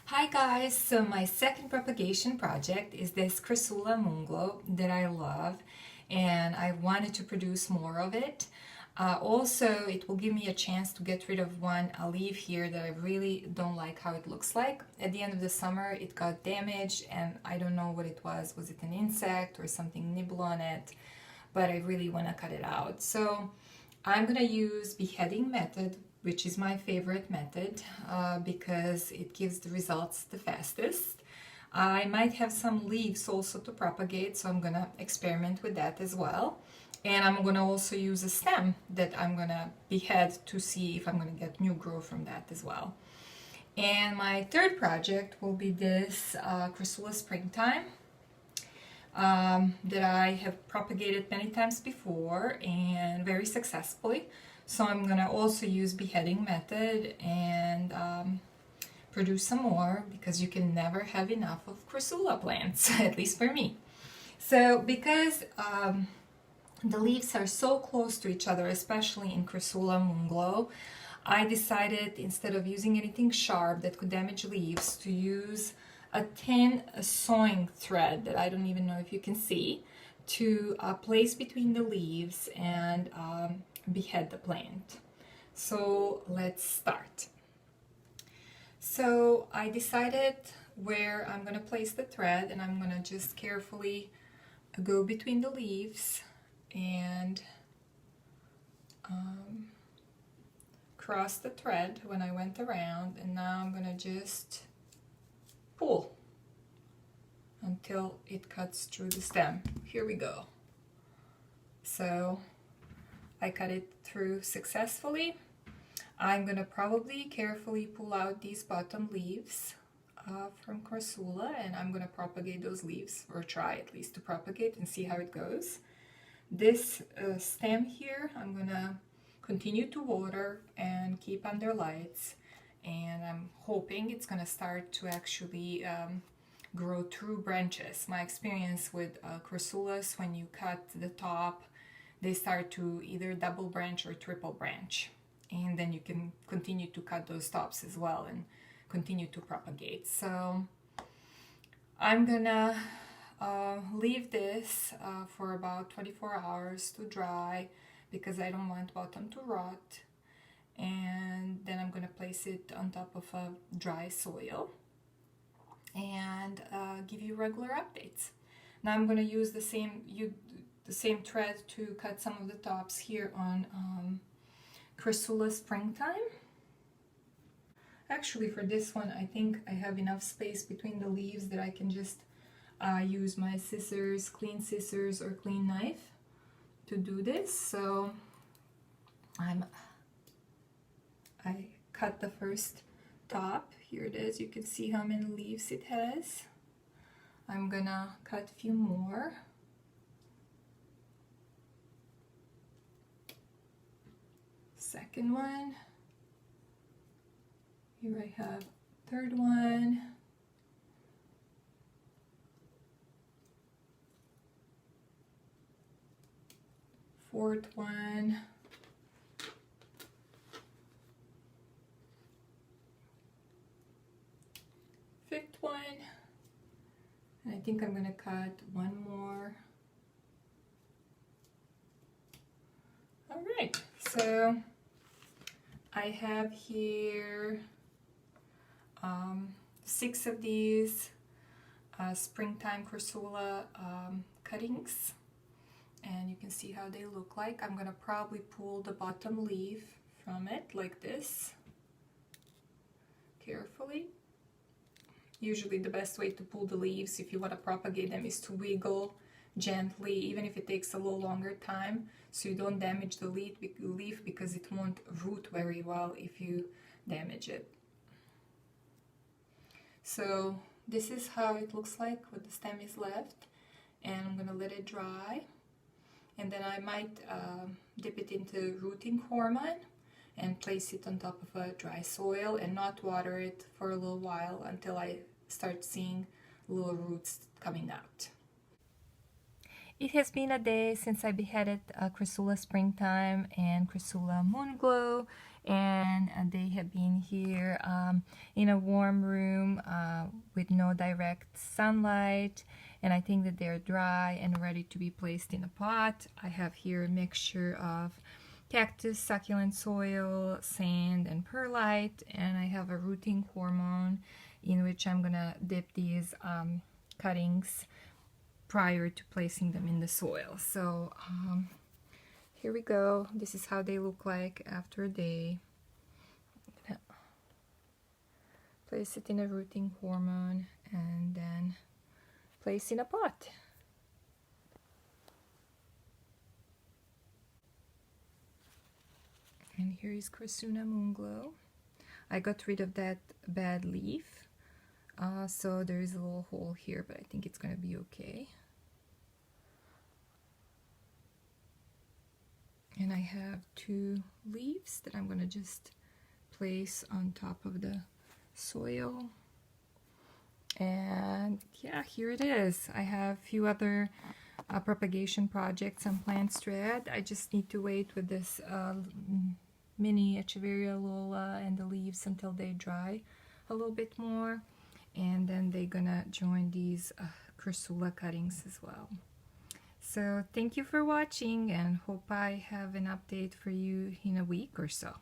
Hi guys, so my second propagation project is this Crassula moonglow that I love and I wanted to produce more of it. Also, it will give me a chance to get rid of one leaf here that I really don't like how it looks like. At the end of the summer it got damaged and I don't know what it was. Was it an insect or something nibble on it? But I really want to cut it out. So I'm gonna use beheading method, which is my favorite method because it gives the results the fastest. I might have some leaves also to propagate, so I'm gonna experiment with that as well. And I'm gonna also use a stem that I'm gonna behead to see if I'm gonna get new growth from that as well. And my third project will be this Crassula springtime that I have propagated many times before and very successfully. So I'm gonna also use beheading method and produce some more because you can never have enough of Crassula plants, at least for me. So because the leaves are so close to each other, especially in Crassula moonglow, I decided instead of using anything sharp that could damage leaves to use a thin sewing thread that I don't even know if you can see to place between the leaves and behead the plant. So let's start. So I decided where I'm going to place the thread and I'm going to just carefully go between the leaves and cross the thread when I went around, and now I'm going to just pull until it cuts through the stem. Here we go. So I cut it through successfully. I'm gonna probably carefully pull out these bottom leaves from Crassula, and I'm gonna propagate those leaves, or try at least to propagate and see how it goes. This stem here I'm gonna continue to water and keep under lights, and I'm hoping it's gonna start to actually grow through branches. My experience with Crassulas, when you cut the top, they start to either double branch or triple branch, and then you can continue to cut those tops as well and continue to propagate. So I'm gonna leave this for about 24 hours to dry because I don't want bottom to rot, and then I'm gonna place it on top of a dry soil and give you regular updates. Now I'm gonna use the same thread to cut some of the tops here on Crassula springtime. Actually, for this one I think I have enough space between the leaves that I can just use my scissors, clean scissors or clean knife to do this. So I cut the first top. Here it is. You can see how many leaves it has. I'm gonna cut a few more. Second one. Here I have third one. Fourth one. Fifth one. And I think I'm gonna cut one more. All right, so I have here 6 of these springtime Crassula cuttings, and you can see how they look like. I'm gonna probably pull the bottom leaf from it like this, carefully. Usually the best way to pull the leaves if you want to propagate them is to wiggle gently, even if it takes a little longer time, so you don't damage the leaf because it won't root very well if you damage it. So this is how it looks like when the stem is left, and I'm gonna let it dry, and then I might dip it into rooting hormone and place it on top of a dry soil and not water it for a little while until I start seeing little roots coming out. It has been a day since I beheaded Crassula springtime and Crassula moonglow, and they have been here in a warm room with no direct sunlight, and I think that they're dry and ready to be placed in a pot. I have here a mixture of cactus, succulent soil, sand, and perlite, and I have a rooting hormone in which I'm gonna dip these cuttings prior to placing them in the soil. So here we go. This is how they look like after a day. I'm gonna place it in a rooting hormone and then place in a pot. And here is Crassula moonglow. I got rid of that bad leaf, so there is a little hole here, but I think it's gonna be okay. And I have 2 leaves that I'm gonna just place on top of the soil. And yeah, here it is. I have a few other propagation projects on plants to add. I just need to wait with this mini Echeveria Lola and the leaves until they dry a little bit more, and then they're gonna join these Crassula cuttings as well. So thank you for watching, and hope I have an update for you in a week or so.